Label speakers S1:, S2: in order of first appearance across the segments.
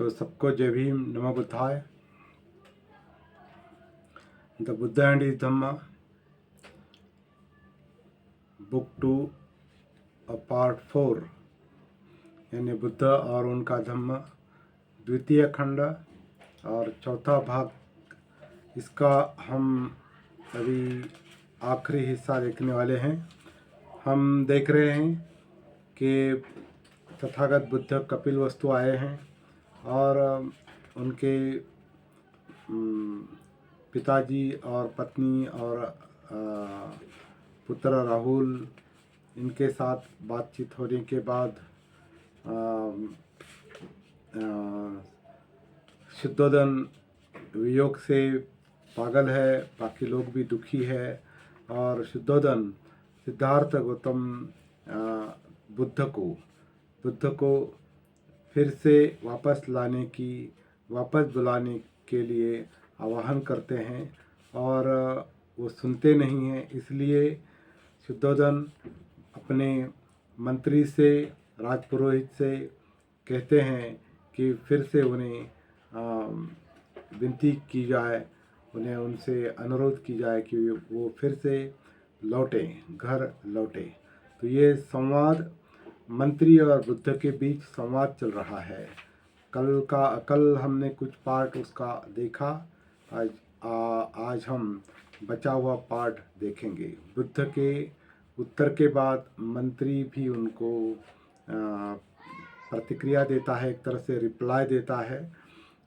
S1: तो सबको जय भीम, नमो बुद्धाय। The Buddha and his Dhamma, book 2 part 4, यानी बुद्ध और उनका धम्म, द्वितीय खंड और चौथा भाग। इसका हम अभी आखिरी हिस्सा देखने वाले हैं। हम देख रहे हैं कि तथागत बुद्ध कपिलवस्तु आए हैं और उनके पिताजी और पत्नी और पुत्र राहुल, इनके साथ बातचीत होने के बाद शुद्धोधन वियोग से पागल है, बाकी लोग भी दुखी है और शुद्धोधन सिद्धार्थ गौतम बुद्ध को फिर से वापस बुलाने के लिए आह्वान करते हैं और वो सुनते नहीं हैं। इसलिए शुद्धोधन अपने मंत्री से, राजपुरोहित से कहते हैं कि फिर से उन्हें विनती की जाए, उन्हें उनसे अनुरोध की जाए कि वो फिर से घर लौटें। तो ये संवाद मंत्री और बुद्ध के बीच संवाद चल रहा है। कल हमने कुछ पार्ट उसका देखा। आज हम बचा हुआ पार्ट देखेंगे। बुद्ध के उत्तर के बाद मंत्री भी उनको प्रतिक्रिया देता है, एक तरह से रिप्लाई देता है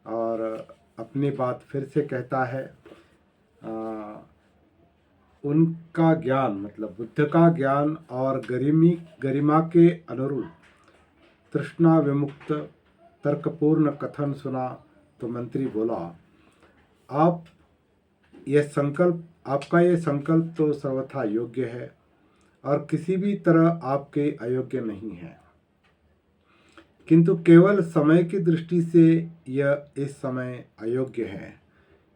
S1: और अपनी बात फिर से कहता है। उनका ज्ञान, मतलब बुद्ध का ज्ञान और गरिमा के अनुरूप तृष्णा विमुक्त तर्कपूर्ण कथन सुना तो मंत्री बोला, आपका ये संकल्प तो सर्वथा योग्य है और किसी भी तरह आपके अयोग्य नहीं है, किंतु केवल समय की दृष्टि से यह इस समय अयोग्य है।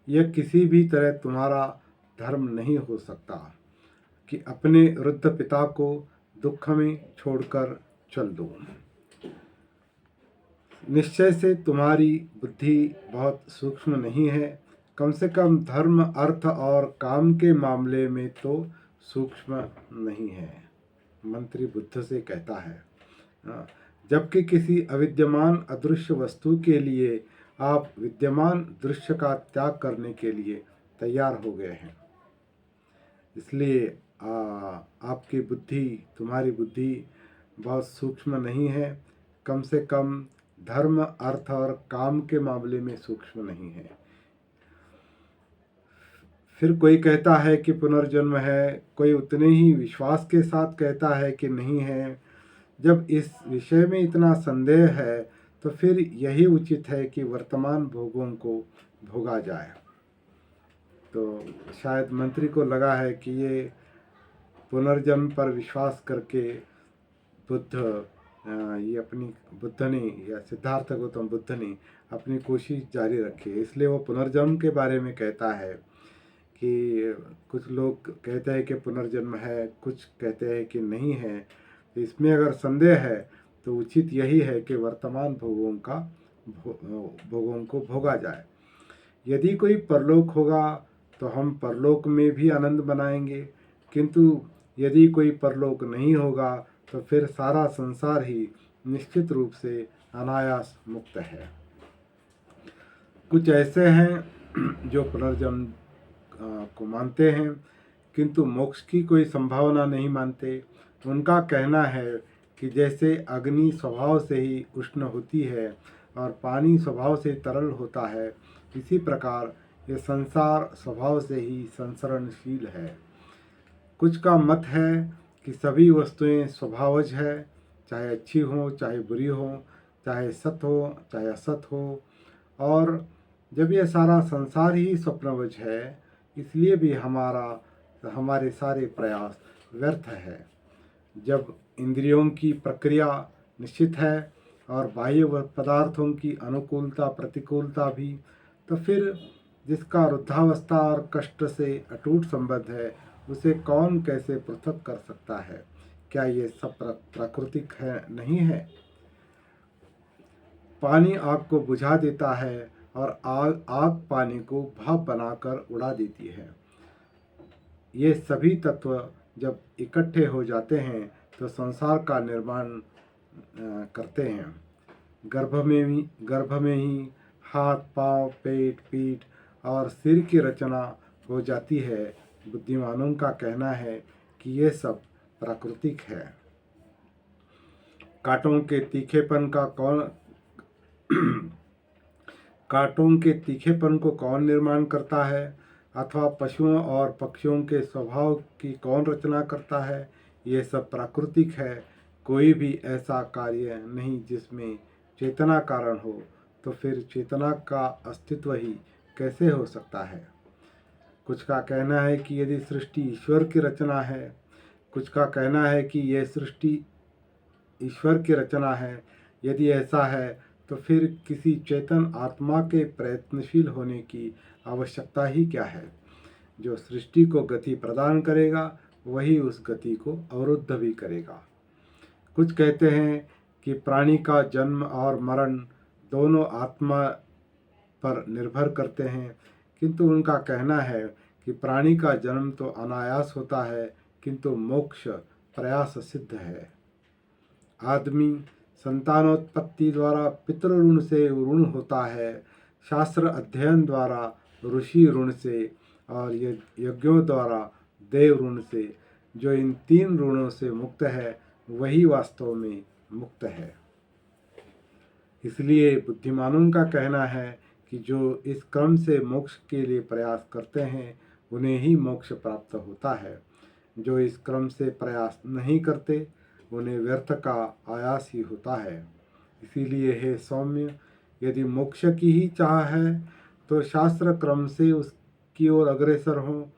S1: यह किसी भी तरह तुम्हारा धर्म नहीं हो सकता कि अपने वृद्ध पिता को दुख में छोड़कर चल दो। निश्चय से तुम्हारी बुद्धि बहुत सूक्ष्म नहीं है, कम से कम धर्म, अर्थ और काम के मामले में तो सूक्ष्म नहीं है, मंत्री बुद्ध से कहता है। जबकि किसी अविद्यमान अदृश्य वस्तु के लिए आप विद्यमान दृश्य का त्याग करने के लिए तैयार हो गए हैं। इसलिए तुम्हारी बुद्धि बहुत सूक्ष्म नहीं है, कम से कम धर्म, अर्थ और काम के मामले में सूक्ष्म नहीं है। फिर कोई कहता है कि पुनर्जन्म है, कोई उतने ही विश्वास के साथ कहता है कि नहीं है। जब इस विषय में इतना संदेह है तो फिर यही उचित है कि वर्तमान भोगों को भोगा जाए। तो शायद मंत्री को लगा है कि ये पुनर्जन्म पर विश्वास करके सिद्धार्थ गौतम बुद्ध ने अपनी कोशिश जारी रखी, इसलिए वो पुनर्जन्म के बारे में कहता है कि कुछ लोग कहते हैं कि पुनर्जन्म है, कुछ कहते हैं कि नहीं है। तो इसमें अगर संदेह है तो उचित यही है कि वर्तमान भोगों को भोगा जाए। यदि कोई परलोक होगा तो हम परलोक में भी आनंद मनाएंगे, किंतु यदि कोई परलोक नहीं होगा तो फिर सारा संसार ही निश्चित रूप से अनायास मुक्त है। कुछ ऐसे हैं जो पुनर्जन्म को मानते हैं किंतु मोक्ष की कोई संभावना नहीं मानते। उनका कहना है कि जैसे अग्नि स्वभाव से ही उष्ण होती है और पानी स्वभाव से तरल होता है, इसी प्रकार ये संसार स्वभाव से ही संसरणशील है। कुछ का मत है कि सभी वस्तुएं स्वभावज है, चाहे अच्छी हो चाहे बुरी हो, चाहे सत हो चाहे असत हो, और जब यह सारा संसार ही स्वप्नवज है, इसलिए भी हमारे सारे प्रयास व्यर्थ है। जब इंद्रियों की प्रक्रिया निश्चित है और बाह्य पदार्थों की अनुकूलता प्रतिकूलता भी, तो फिर जिसका वृद्धावस्था और कष्ट से अटूट संबंध है, उसे कौन कैसे पृथक कर सकता है? क्या ये सब प्राकृतिक है? नहीं है। पानी आग को बुझा देता है और आग पानी को भाप बनाकर उड़ा देती है। ये सभी तत्व जब इकट्ठे हो जाते हैं तो संसार का निर्माण करते हैं। गर्भ में ही हाथ, पांव, पेट, पीठ और सिर की रचना हो जाती है। बुद्धिमानों का कहना है कि ये सब प्राकृतिक है। कांटों के तीखेपन को कौन निर्माण करता है, अथवा पशुओं और पक्षियों के स्वभाव की कौन रचना करता है? ये सब प्राकृतिक है। कोई भी ऐसा कार्य नहीं जिसमें चेतना कारण हो, तो फिर चेतना का अस्तित्व ही कैसे हो सकता है? कुछ का कहना है कि यदि सृष्टि ईश्वर की रचना है, कुछ का कहना है कि यह सृष्टि ईश्वर की रचना है। यदि ऐसा है तो फिर किसी चेतन आत्मा के प्रयत्नशील होने की आवश्यकता ही क्या है? जो सृष्टि को गति प्रदान करेगा वही उस गति को अवरुद्ध भी करेगा। कुछ कहते हैं कि प्राणी का जन्म और मरण दोनों आत्मा पर निर्भर करते हैं, किंतु उनका कहना है कि प्राणी का जन्म तो अनायास होता है, किंतु मोक्ष प्रयास सिद्ध है। आदमी संतानोत्पत्ति द्वारा पितृ ऋण से ऋण होता है, शास्त्र अध्ययन द्वारा ऋषि ऋण से, और यज्ञों द्वारा देव ऋण से। जो इन तीन ऋणों से मुक्त है वही वास्तव में मुक्त है। इसलिए बुद्धिमानों का कहना है कि जो इस क्रम से मोक्ष के लिए प्रयास करते हैं उन्हें ही मोक्ष प्राप्त होता है। जो इस क्रम से प्रयास नहीं करते उन्हें व्यर्थ का आयास ही होता है। इसीलिए हे सौम्य, यदि मोक्ष की ही चाह है तो शास्त्र क्रम से उसकी ओर अग्रसर हो।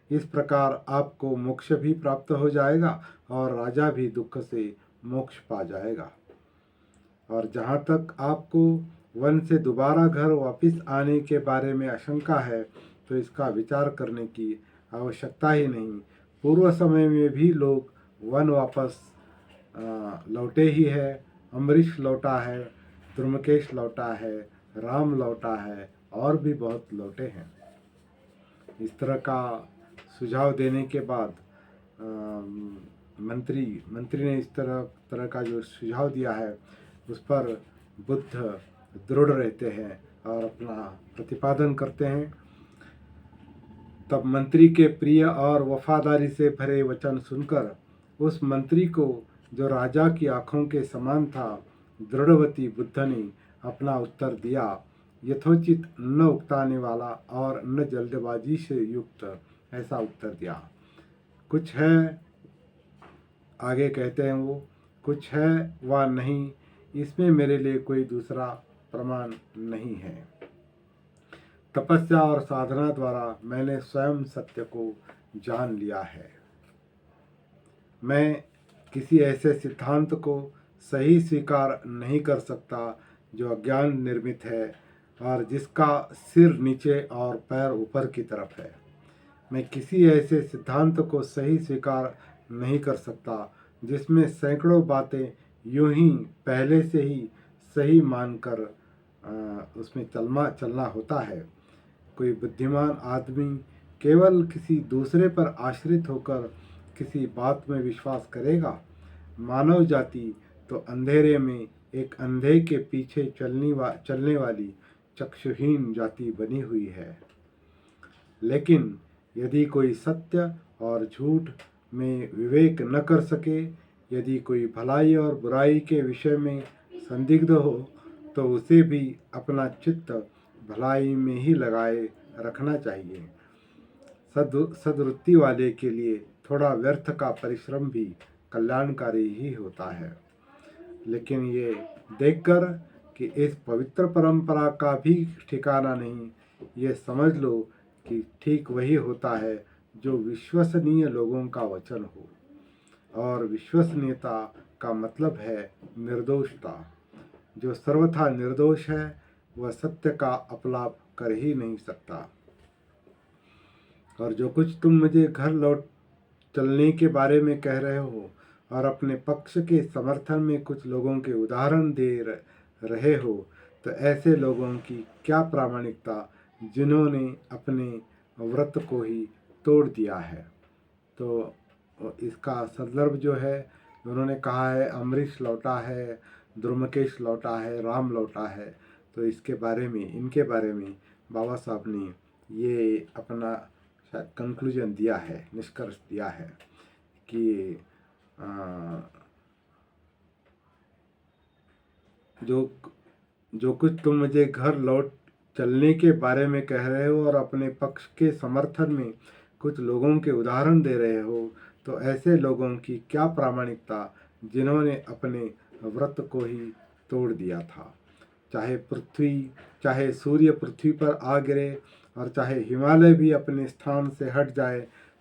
S1: इस प्रकार आपको मोक्ष भी प्राप्त हो जाएगा और राजा भी दुख से मोक्ष पा जाएगा। और जहाँ तक आपको वन से दोबारा घर वापस आने के बारे में आशंका है तो इसका विचार करने की आवश्यकता ही नहीं। पूर्व समय में भी लोग वन वापस लौटे ही है। अम्बरीश लौटा है, ध्रुमकेश लौटा है, राम लौटा है और भी बहुत लौटे हैं। इस तरह का सुझाव देने के बाद मंत्री ने इस तरह का जो सुझाव दिया है उस पर बुद्ध दृढ़ रहते हैं और अपना प्रतिपादन करते हैं। तब मंत्री के प्रिय और वफादारी से भरे वचन सुनकर उस मंत्री को, जो राजा की आँखों के समान था, दृढ़वती बुद्ध ने अपना उत्तर दिया, यथोचित न उकताने वाला और न जल्दबाजी से युक्त ऐसा उत्तर दिया। कुछ है, आगे कहते हैं वो, कुछ है व नहीं, इसमें मेरे लिए कोई दूसरा प्रमाण नहीं है। तपस्या और साधना द्वारा मैंने स्वयं सत्य को जान लिया है। मैं किसी ऐसे सिद्धांत को सही स्वीकार नहीं कर सकता जो अज्ञान निर्मित है और जिसका सिर नीचे और पैर ऊपर की तरफ है। मैं किसी ऐसे सिद्धांत को सही स्वीकार नहीं कर सकता जिसमें सैकड़ों बातें यूं ही पहले से ही सही मानकर उसमें चलना होता है। कोई बुद्धिमान आदमी केवल किसी दूसरे पर आश्रित होकर किसी बात में विश्वास करेगा। मानव जाति तो अंधेरे में एक अंधे के पीछे चलने वाली चक्षुहीन जाति बनी हुई है। लेकिन यदि कोई सत्य और झूठ में विवेक न कर सके, यदि कोई भलाई और बुराई के विषय में संदिग्ध हो, तो उसे भी अपना चित्त भलाई में ही लगाए रखना चाहिए। सद्वृत्ति वाले के लिए थोड़ा व्यर्थ का परिश्रम भी कल्याणकारी ही होता है। लेकिन ये देखकर कि इस पवित्र परंपरा का भी ठिकाना नहीं, ये समझ लो कि ठीक वही होता है जो विश्वसनीय लोगों का वचन हो। और विश्वसनीयता का मतलब है निर्दोषता। जो सर्वथा निर्दोष है वह सत्य का अपलाप कर ही नहीं सकता। और जो कुछ तुम मुझे घर लौट चलने के बारे में कह रहे हो और अपने पक्ष के समर्थन में कुछ लोगों के उदाहरण दे रहे हो, तो ऐसे लोगों की क्या प्रामाणिकता जिन्होंने अपने व्रत को ही तोड़ दिया है। तो इसका संदर्भ जो है, उन्होंने कहा है अम्बरीश लौटा है, द्रुमकेश लौटा है, राम लौटा है। तो इसके बारे में, इनके बारे में बाबा साहब ने ये अपना शायद कंक्लूजन दिया है, निष्कर्ष दिया है कि जो जो कुछ तुम मुझे घर लौट चलने के बारे में कह रहे हो और अपने पक्ष के समर्थन में कुछ लोगों के उदाहरण दे रहे हो, तो ऐसे लोगों की क्या प्रामाणिकता जिन्होंने अपने व्रत को ही तोड़ दिया था। चाहे सूर्य पृथ्वी पर आ गिरे और चाहे हिमालय भी अपने स्थान से हट जाए,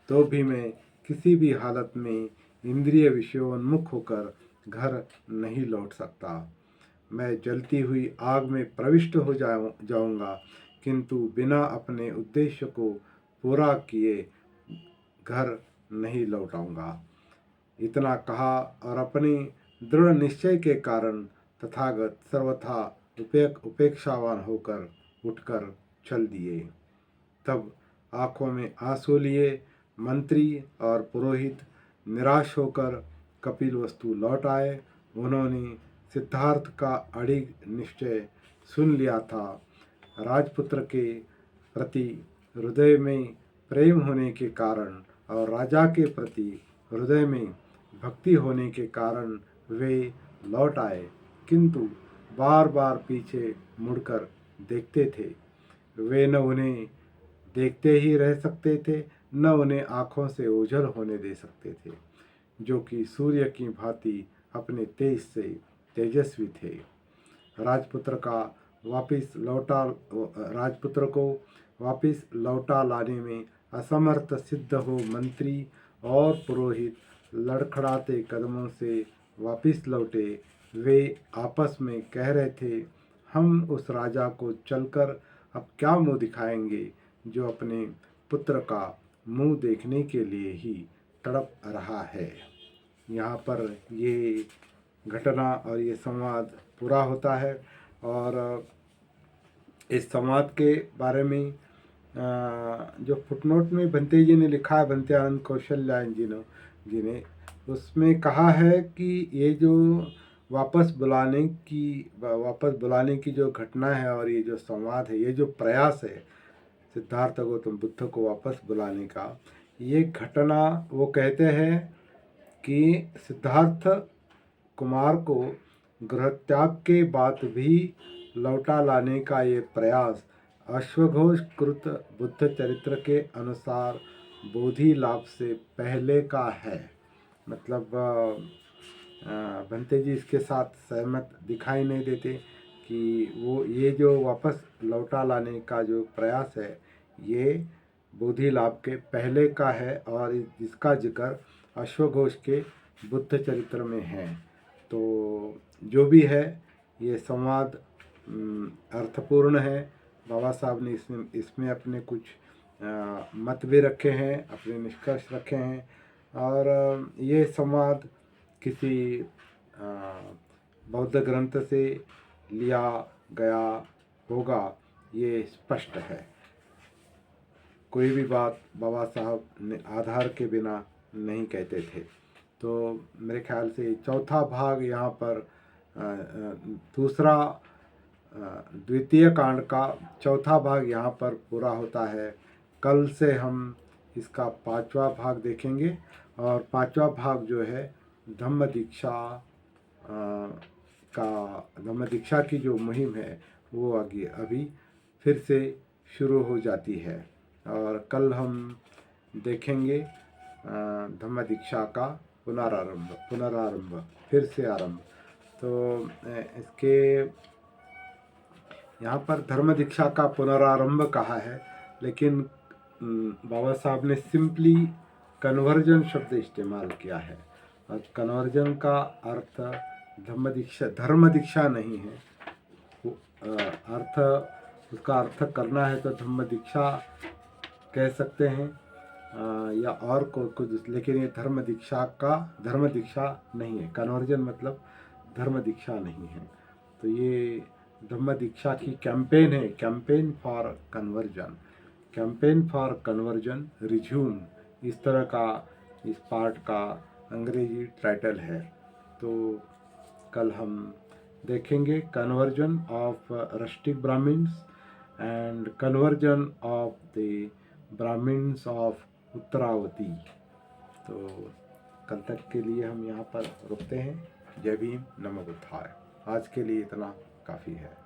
S1: तो भी मैं किसी भी हालत में इंद्रिय विषयोन्मुख होकर घर नहीं लौट सकता। मैं जलती हुई आग में प्रविष्ट हो जाऊंगा, किंतु बिना अपने उद्देश्य को पूरा किए घर नहीं लौटाऊंगा। इतना कहा और अपने दृढ़ निश्चय के कारण तथागत सर्वथा उपेक्षावान होकर उठकर चल दिए। तब आंखों में आंसू लिए मंत्री और पुरोहित निराश होकर कपिल वस्तु लौट आए। उन्होंने सिद्धार्थ का अड़िग निश्चय सुन लिया था। राजपुत्र के प्रति हृदय में प्रेम होने के कारण और राजा के प्रति हृदय में भक्ति होने के कारण वे लौट आए, किंतु बार बार पीछे मुड़कर देखते थे। वे न उन्हें देखते ही रह सकते थे, न उन्हें आँखों से ओझल होने दे सकते थे, जो कि सूर्य की भांति अपने तेज से तेजस्वी थे। राजपुत्र को वापिस लौटा लाने में असमर्थ सिद्ध हो मंत्री और पुरोहित लड़खड़ाते कदमों से वापिस लौटे। वे आपस में कह रहे थे, हम उस राजा को चलकर अब क्या मुंह दिखाएंगे जो अपने पुत्र का मुंह देखने के लिए ही तड़प रहा है। यहाँ पर ये घटना और ये संवाद पूरा होता है। और इस संवाद के बारे में जो फुटनोट में भंते जी ने लिखा है, भंते आनंद कौशल्यायन जी ने उसमें कहा है कि ये जो वापस बुलाने की जो घटना है और ये जो संवाद है, ये जो प्रयास है सिद्धार्थ गौतम बुद्ध को वापस बुलाने का, ये घटना वो कहते हैं कि सिद्धार्थ कुमार को गृहत्याग के बाद भी लौटा लाने का ये प्रयास अश्वघोष कृत बुद्ध चरित्र के अनुसार बोधि लाभ से पहले का है। मतलब भंते जी इसके साथ सहमत दिखाई नहीं देते कि वो ये जो वापस लौटा लाने का जो प्रयास है ये बोधि लाभ के पहले का है और जिसका जिक्र अश्वघोष के बुद्ध चरित्र में है। तो जो भी है ये संवाद अर्थपूर्ण है। बाबा साहब ने इसमें अपने कुछ मत भी रखे हैं, अपने निष्कर्ष रखे हैं और ये संवाद किसी बौद्ध ग्रंथ से लिया गया होगा, ये स्पष्ट है। कोई भी बात बाबा साहब ने आधार के बिना नहीं कहते थे। तो मेरे ख्याल से चौथा भाग यहाँ पर द्वितीय कांड का चौथा भाग यहाँ पर पूरा होता है। कल से हम इसका पांचवा भाग देखेंगे और पांचवा भाग जो है धम्म दीक्षा की जो मुहिम है वो आगे अभी फिर से शुरू हो जाती है और कल हम देखेंगे धम्म दीक्षा का पुनरारंभ फिर से आरंभ। तो इसके यहाँ पर धर्म दीक्षा का पुनरारंभ कहा है, लेकिन बाबा साहब ने सिंपली कन्वर्जन शब्द इस्तेमाल किया है और कन्वर्जन का अर्थ धर्म दीक्षा नहीं है। उसका अर्थ करना है तो धम्म दीक्षा कह सकते हैं या और कुछ, लेकिन ये धर्म दीक्षा नहीं है। कन्वर्जन मतलब धर्म दीक्षा नहीं है। तो ये धम्म दीक्षा की कैंपेन है, campaign for conversion, campaign for conversion resume, इस तरह का इस पार्ट का अंग्रेजी टाइटल है। तो कल हम देखेंगे conversion of rustic Brahmins and conversion of the Brahmins of Uttaravati. तो कल तक के लिए हम यहाँ पर रुकते हैं। जय भीम, नमो बुद्धाय। आज के लिए इतना काफ़ी है।